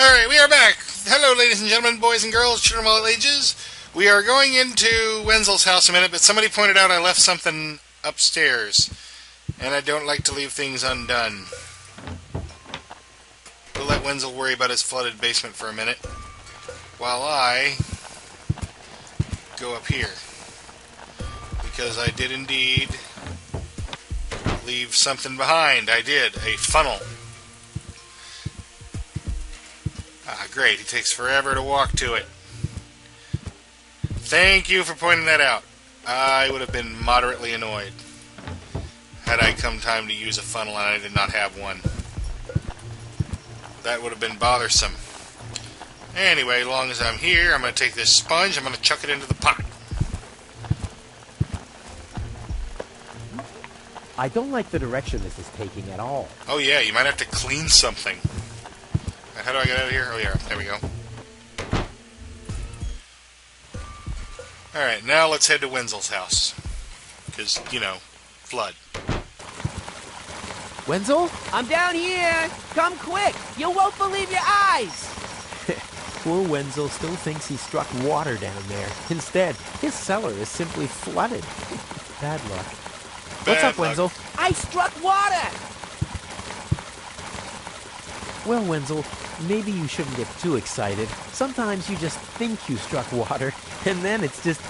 Alright, we are back. Hello, ladies and gentlemen, boys and girls, children of all ages. We are going into Wenzel's house in a minute, but somebody pointed out I left something upstairs, and I don't like to leave things undone. We'll let Wenzel worry about his flooded basement for a minute, while I go up here. Because I did indeed leave something behind. I did. A funnel. Ah, great. It takes forever to walk to it. Thank you for pointing that out. I would have been moderately annoyed had I come time to use a funnel and I did not have one. That would have been bothersome. Anyway, as long as I'm here, I'm going to take this sponge, I'm going to chuck it into the pot. I don't like the direction this is taking at all. Oh yeah, you might have to clean something. How do I get out of here? Oh yeah, there we go. Alright, now let's head to Wenzel's house. Because, you know, flood. Wenzel? I'm down here! Come quick! You won't believe your eyes! Poor Wenzel still thinks he struck water down there. Instead, his cellar is simply flooded. Bad luck. What's up, Wenzel? I struck water! Well, Wenzel, maybe you shouldn't get too excited. Sometimes you just think you struck water, and then it's just...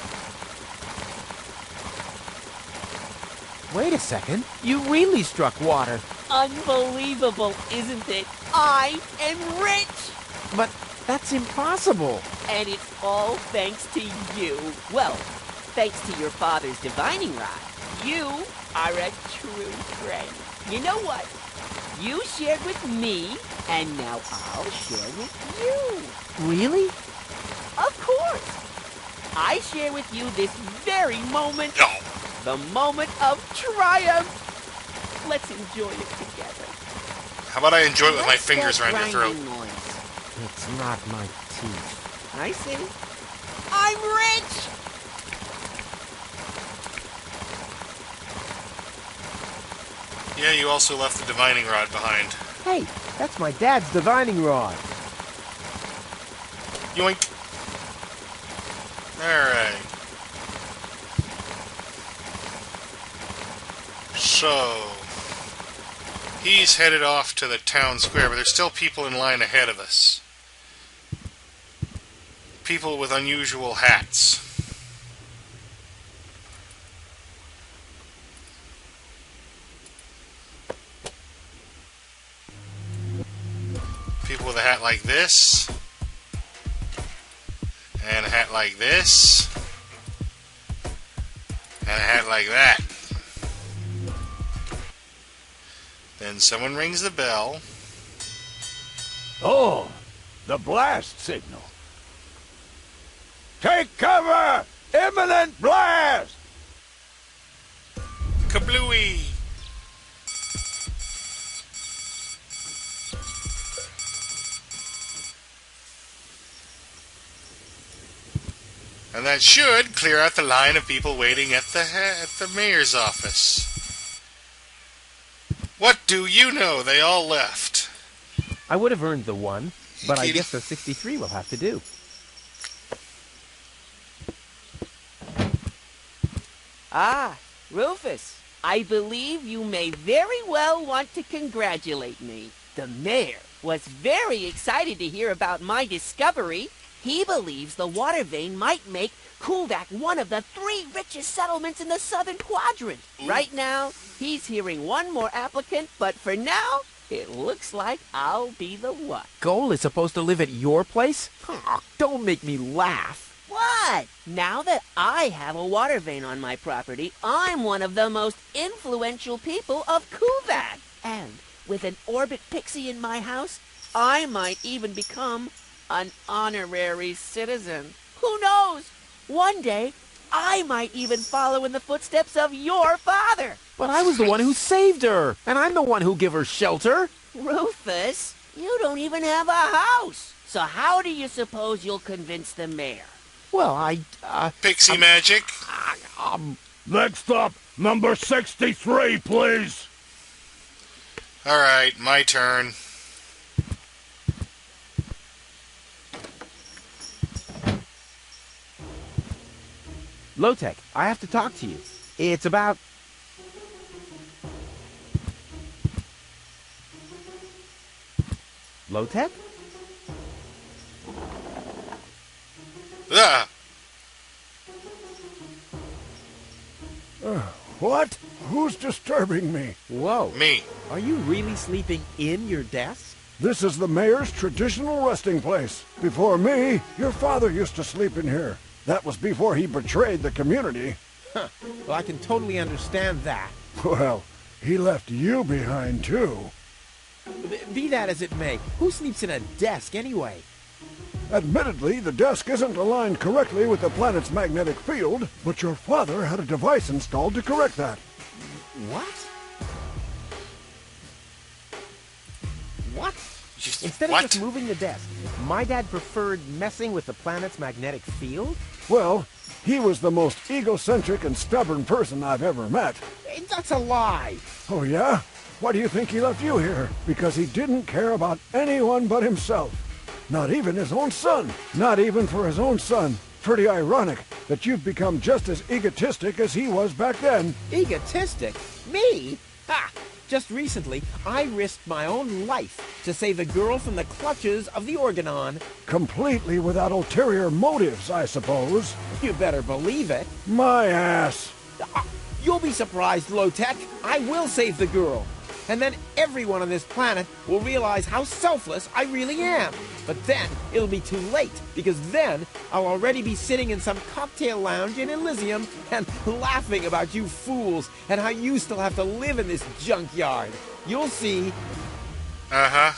Wait a second. You really struck water. Unbelievable, isn't it? I am rich! But that's impossible. And it's all thanks to you. Well, thanks to your father's divining rod. You are a true friend. You know what? You shared with me, and now I'll share with you. Really? Of course. I share with you this very moment. No. The moment of triumph. Let's enjoy it together. How about I enjoy it with my What's fingers that around your throat? grinding noise? It's not my teeth. I see. I'm rich! Yeah, you also left the divining rod behind. Hey, that's my dad's divining rod. Yoink. Alright. So, he's headed off to the town square, but there's still people in line ahead of us. People with unusual hats. People with a hat like this, and a hat like this, and a hat like that. Then someone rings the bell. Oh, the blast signal. Take cover! Imminent blast! Kablooey! And that should clear out the line of people waiting at the mayor's office. What do you know? They all left. I would have earned the one, but I guess the 63 will have to do. Ah, Rufus, I believe you may very well want to congratulate me. The mayor was very excited to hear about my discovery. He believes the water vein might make Kuldak one of the 3 richest settlements in the southern quadrant. Right now, he's hearing one more applicant, but for now, it looks like I'll be the one. Goal is supposed to live at your place? Oh, don't make me laugh. What? Now that I have a water vein on my property, I'm one of the most influential people of Kuldak. And with an orbit pixie in my house, I might even become an honorary citizen. Who knows? One day, I might even follow in the footsteps of your father. But I was the one who saved her, and I'm the one who gave her shelter. Rufus, you don't even have a house. So how do you suppose you'll convince the mayor? Well, Pixie magic. Next up, number 63, please. Alright, my turn. Low-Tech, I have to talk to you. It's about... Low-Tech? Ah! What? Who's disturbing me? Whoa. Me. Are you really sleeping in your desk? This is the mayor's traditional resting place. Before me, your father used to sleep in here. That was before he betrayed the community. Huh. Well, I can totally understand that. Well, he left you behind, too. Be that as it may, who sleeps in a desk anyway? Admittedly, the desk isn't aligned correctly with the planet's magnetic field, but your father had a device installed to correct that. What? What? Instead of just moving the desk, my dad preferred messing with the planet's magnetic field? Well, he was the most egocentric and stubborn person I've ever met. Hey, that's a lie. Oh, yeah? Why do you think he left you here? Because he didn't care about anyone but himself. Not even his own son. Not even for his own son. Pretty ironic that you've become just as egotistic as he was back then. Egotistic? Me? Ha! Just recently, I risked my own life to save a girl from the clutches of the Organon. Completely without ulterior motives, I suppose. You better believe it. My ass. You'll be surprised, Low-Tech. I will save the girl. And then everyone on this planet will realize how selfless I really am. But then it'll be too late, because then I'll already be sitting in some cocktail lounge in Elysium and laughing about you fools and how you still have to live in this junkyard. You'll see. Uh-huh.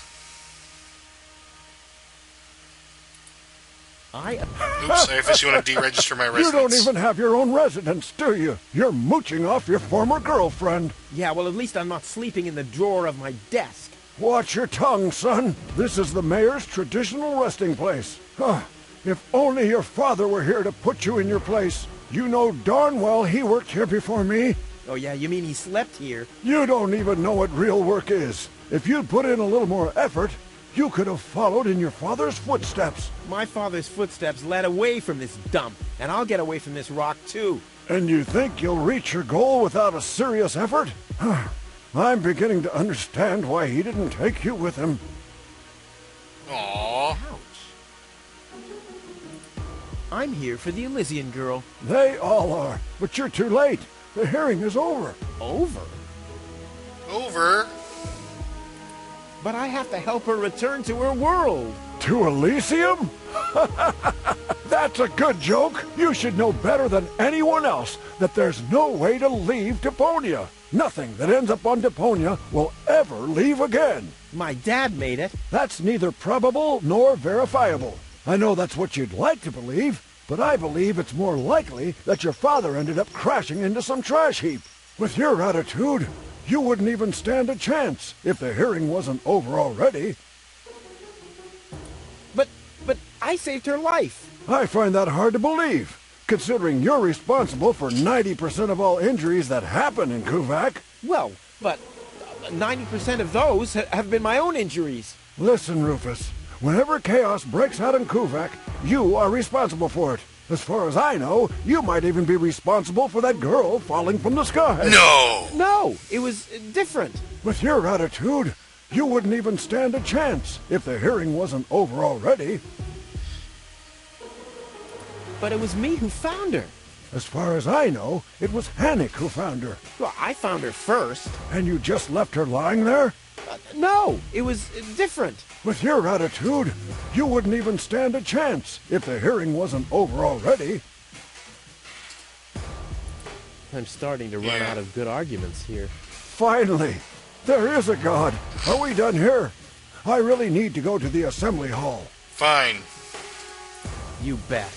Oops, I officially want to deregister my residence. You don't even have your own residence, do you? You're mooching off your former girlfriend. Yeah, well, at least I'm not sleeping in the drawer of my desk. Watch your tongue, son. This is the mayor's traditional resting place. If only your father were here to put you in your place. You know darn well he worked here before me. Oh, yeah, you mean he slept here? You don't even know what real work is. If you'd put in a little more effort, you could have followed in your father's footsteps. My father's footsteps led away from this dump, and I'll get away from this rock, too. And you think you'll reach your goal without a serious effort? I'm beginning to understand why he didn't take you with him. Aww. Ouch. I'm here for the Elysian girl. They all are, but you're too late. The hearing is over. Over? Over? But I have to help her return to her world. To Elysium? That's a good joke. You should know better than anyone else that there's no way to leave Deponia. Nothing that ends up on Deponia will ever leave again. My dad made it. That's neither probable nor verifiable. I know that's what you'd like to believe, but I believe it's more likely that your father ended up crashing into some trash heap. With your attitude, you wouldn't even stand a chance if the hearing wasn't over already. But I saved her life. I find that hard to believe, considering you're responsible for 90% of all injuries that happen in Kuvak. Well, but 90% of those have been my own injuries. Listen, Rufus, whenever chaos breaks out in Kuvak, you are responsible for it. As far as I know, you might even be responsible for that girl falling from the sky. No! No, it was different. With your attitude, you wouldn't even stand a chance if the hearing wasn't over already. But it was me who found her. As far as I know, it was Hannick who found her. Well, I found her first. And you just left her lying there? No, it was different. With your attitude, you wouldn't even stand a chance if the hearing wasn't over already. I'm starting to run out of good arguments here. Finally! There is a God! Are we done here? I really need to go to the assembly hall. Fine. You bet.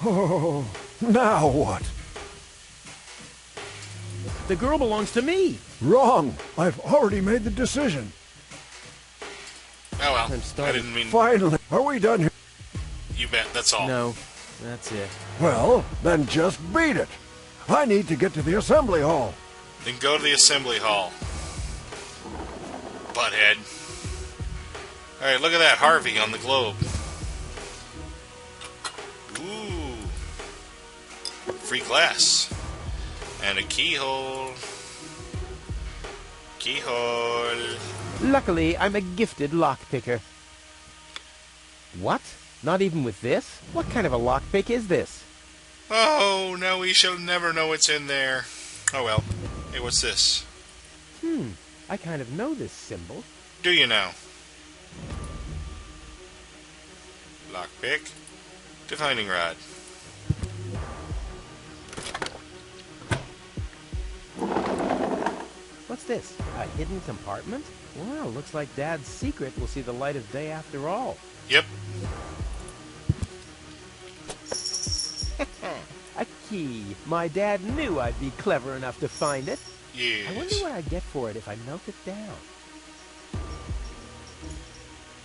Oh, now what? The girl belongs to me. Wrong! I've already made the decision. Oh well, I'm I starting. didn't mean... Finally! Are we done here? You bet, that's all. No, that's it. Well, then just beat it. I need to get to the assembly hall. Then go to the assembly hall. Butthead. Alright, look at that Harvey on the globe. Ooh. free glass. And a keyhole. Keyhole. Luckily, I'm a gifted lockpicker. What? Not even with this? What kind of a lockpick is this? Oh, now we shall never know what's in there. Oh well. Hey, what's this? I kind of know this symbol. Do you now? Lockpick. Divining rod. What's this? A hidden compartment? Wow, looks like Dad's secret will see the light of day after all. Yep. A key. My dad knew I'd be clever enough to find it. Yes. I wonder what I'd get for it if I melt it down.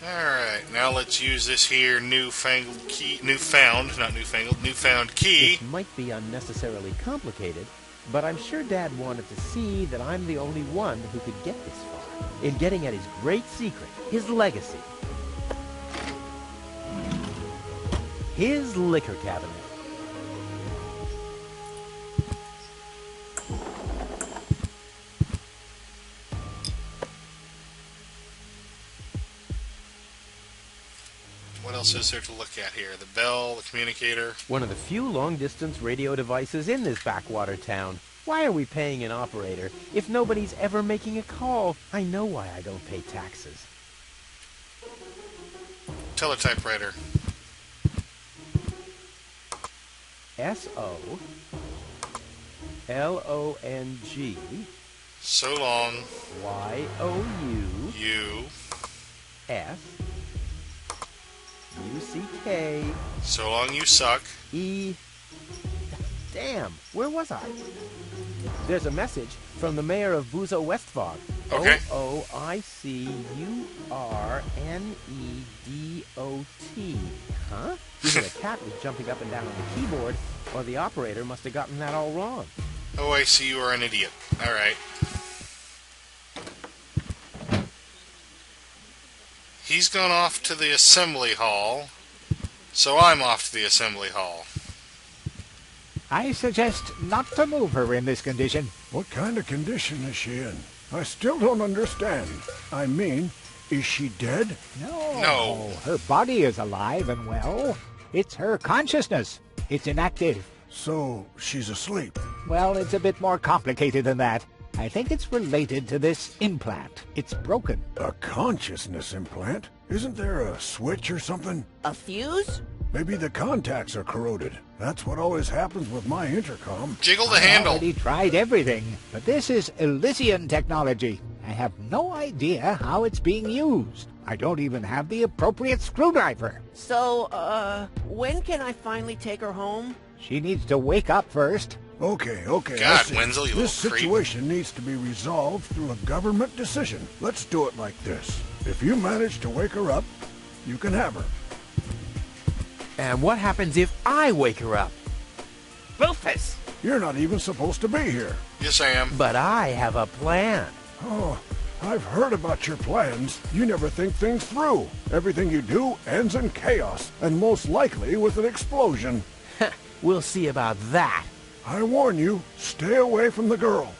Alright, now let's use this here newfound key. Newfound key. This might be unnecessarily complicated, but I'm sure Dad wanted to see that I'm the only one who could get this far in getting at his great secret, his legacy. His liquor cabinet. What else is there to look at here? The bell, the communicator. One of the few long-distance radio devices in this backwater town. Why are we paying an operator if nobody's ever making a call? I know why I don't pay taxes. Teletypewriter. S-O-L-O-N-G So long. Y-O-U-S U-C-K So long you suck. E. Damn, where was I? There's a message from the mayor of Buzo Westfog. Okay. O-O-I-C-U-R-N-E-D-O-T. Huh? Either the cat was jumping up and down on the keyboard, or the operator must have gotten that all wrong. Oh, I see you are an idiot. Alright. He's gone off to the assembly hall, so I'm off to the assembly hall. I suggest not to move her in this condition. What kind of condition is she in? I still don't understand. I mean, is she dead? No. Her body is alive and well. It's her consciousness. It's inactive. So, she's asleep. Well, it's a bit more complicated than that. I think it's related to this implant. It's broken. A consciousness implant? Isn't there a switch or something? A fuse? Maybe the contacts are corroded. That's what always happens with my intercom. Jiggle the I've handle. already tried everything, but this is Elysian technology. I have no idea how it's being used. I don't even have the appropriate screwdriver. So, when can I finally take her home? She needs to wake up first. Okay. God, I see. Wenzel, you This little creep. situation needs to be resolved through a government decision. Let's do it like this. If you manage to wake her up, you can have her. And what happens if I wake her up? Rufus! You're not even supposed to be here. Yes, I am. But I have a plan. Oh, I've heard about your plans. You never think things through. Everything you do ends in chaos, and most likely with an explosion. We'll see about that. I warn you, stay away from the girl.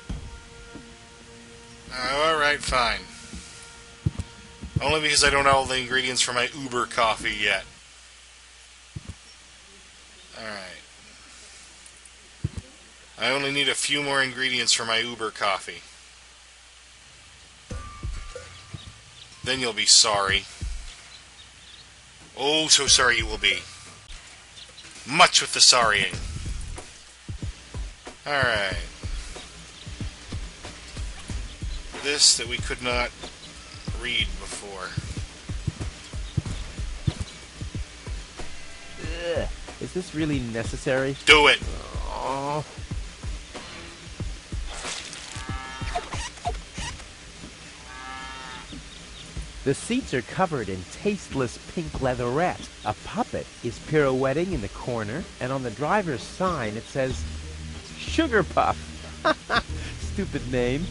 Alright, fine. Only because I don't have all the ingredients for my Uber coffee yet. Alright. I only need a few more ingredients for my Uber coffee. Then you'll be sorry. Oh, so sorry you will be. Much with the sorrying. Alright. This that we could not read before. Ugh. Is this really necessary? Do it! Oh. The seats are covered in tasteless pink leatherette. A puppet is pirouetting in the corner, and on the driver's sign it says, Sugarpuff. Stupid name.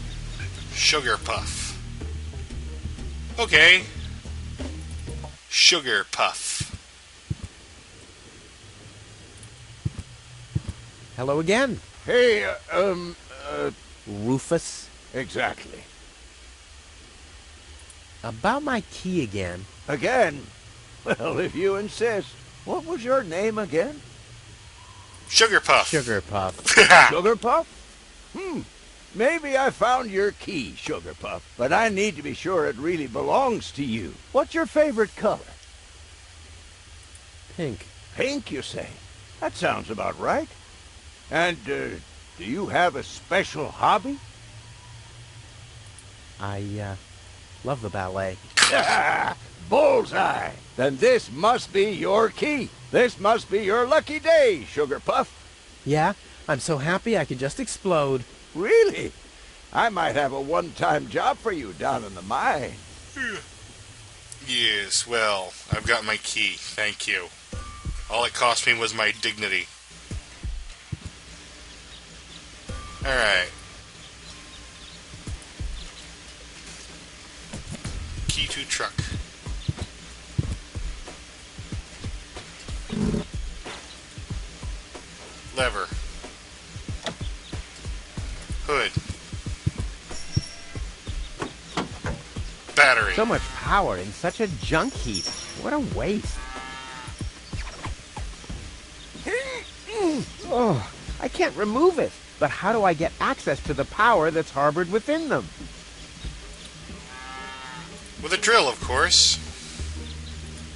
Sugarpuff. Okay. Sugarpuff. Hello again. Hey, Rufus. exactly. About my key again. Again? Well, if you insist. What was your name again? Sugarpuff. Sugarpuff. Sugarpuff? Maybe I found your key, Sugarpuff, but I need to be sure it really belongs to you. What's your favorite color? Pink. Pink, you say? That sounds about right. And, do you have a special hobby? I love the ballet. Bullseye! Then this must be your key. This must be your lucky day, Sugarpuff. Yeah, I'm so happy I could just explode. Really? I might have a one-time job for you down in the mine. Yes, well, I've got my key. Thank you. All it cost me was my dignity. Alright. Key to truck. Lever. Hood. Battery. So much power in such a junk heap. What a waste. Oh, I can't remove it. But how do I get access to the power that's harbored within them? With a drill, of course.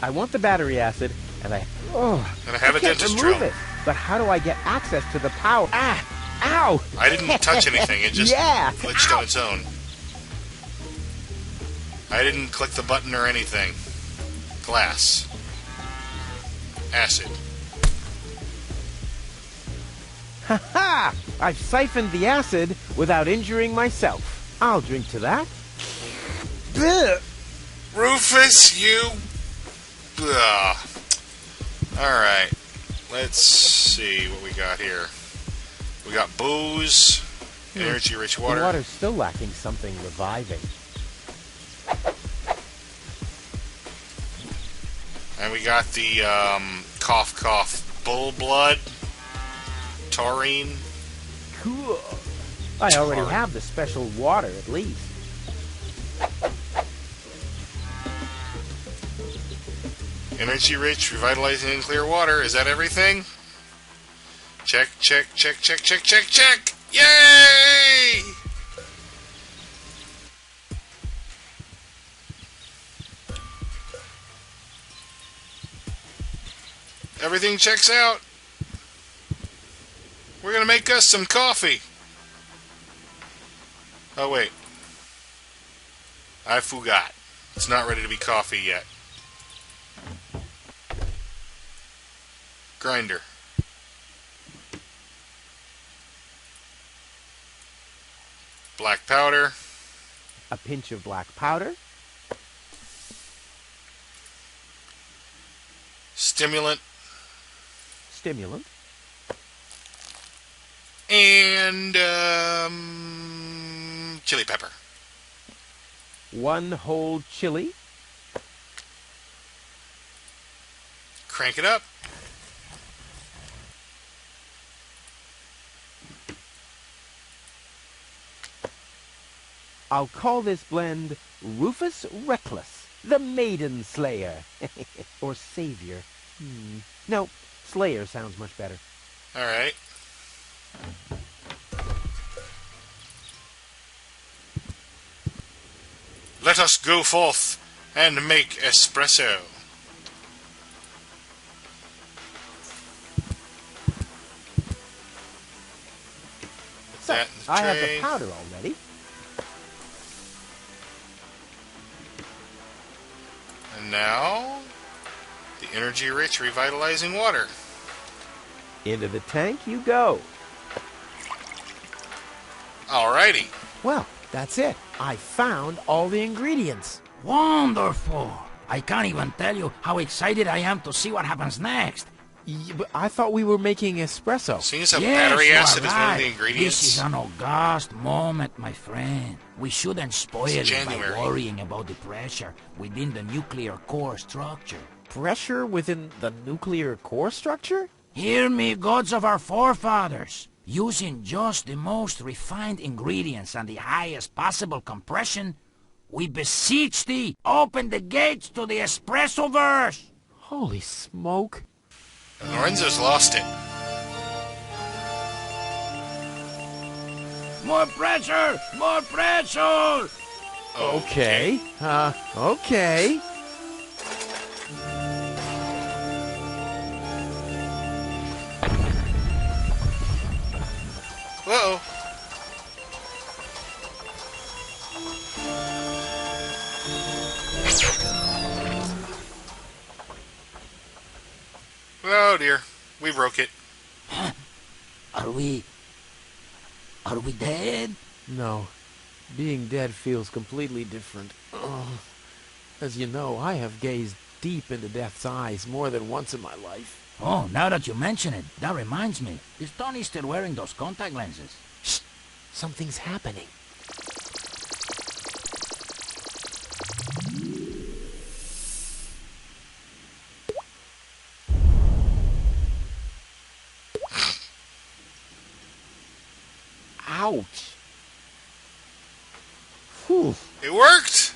I want the battery acid, and I And I have a can't dentist remove drill. it. But how do I get access to the power? Ah! Ow! I didn't touch anything. It just Yeah. glitched on its own. I didn't click the button or anything. Glass. Acid. Ha! I've siphoned the acid without injuring myself. I'll drink to that. Blech. Rufus, you... Ugh. Alright. Let's see what we got here. We got booze, energy-rich The water. water's still lacking something reviving. And we got the, cough, bull blood, taurine. Cool. I already Hard. have the special water, at least. Energy-rich, revitalizing, and clear water. Is that everything? Check, check, check, check, check, check, check! Yay! Everything checks out. We're gonna make us some coffee. Oh, wait. I forgot. It's not ready to be coffee yet. Grinder. Black powder. A pinch of black powder. Stimulant. Stimulant. And, chili pepper. 1 whole chili. Crank it up. I'll call this blend Rufus Reckless, the Maiden Slayer. Or Savior. No, Slayer sounds much better. Alright. Let us go forth and make espresso. So, That in the I have tray. the powder already. And now, the energy-rich, revitalizing water. Into the tank you go. Alrighty. Well, that's it. I found all the ingredients. Wonderful! I can't even tell you how excited I am to see what happens next. But I thought we were making espresso. Seeing as how Yes, battery you are acid is one of right. the ingredients. This is an august moment, my friend. We shouldn't spoil It's it by January. worrying about the pressure within the nuclear core structure. Pressure within the nuclear core structure? Hear me, gods of our forefathers. Using just the most refined ingredients and the highest possible compression, we beseech thee, open the gates to the espresso-verse! Holy smoke. Lorenzo's lost it. More pressure! More pressure! Okay. Okay. Uh-oh. Oh dear. We broke it. Are we dead? No. Being dead feels completely different. Ugh. As you know, I have gazed deep into death's eyes more than once in my life. Oh, now that you mention it, that reminds me. Is Tony still wearing those contact lenses? Shh! Something's happening. Ouch! Whew. It worked!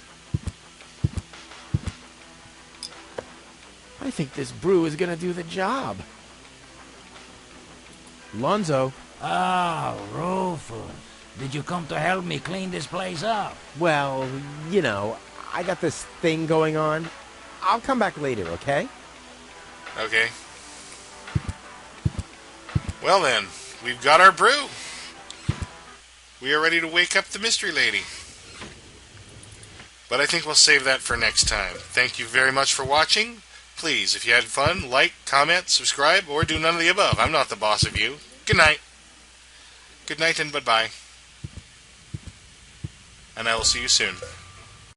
I think this brew is gonna do the job. Lonzo. Ah, Rufus. Did you come to help me clean this place up? Well, you know, I got this thing going on. I'll come back later, okay? Okay. Well then, we've got our brew. We are ready to wake up the mystery lady. But I think we'll save that for next time. Thank you very much for watching. Please, if you had fun, like, comment, subscribe, or do none of the above. I'm not the boss of you. Good night. Good night and bye-bye. And I will see you soon.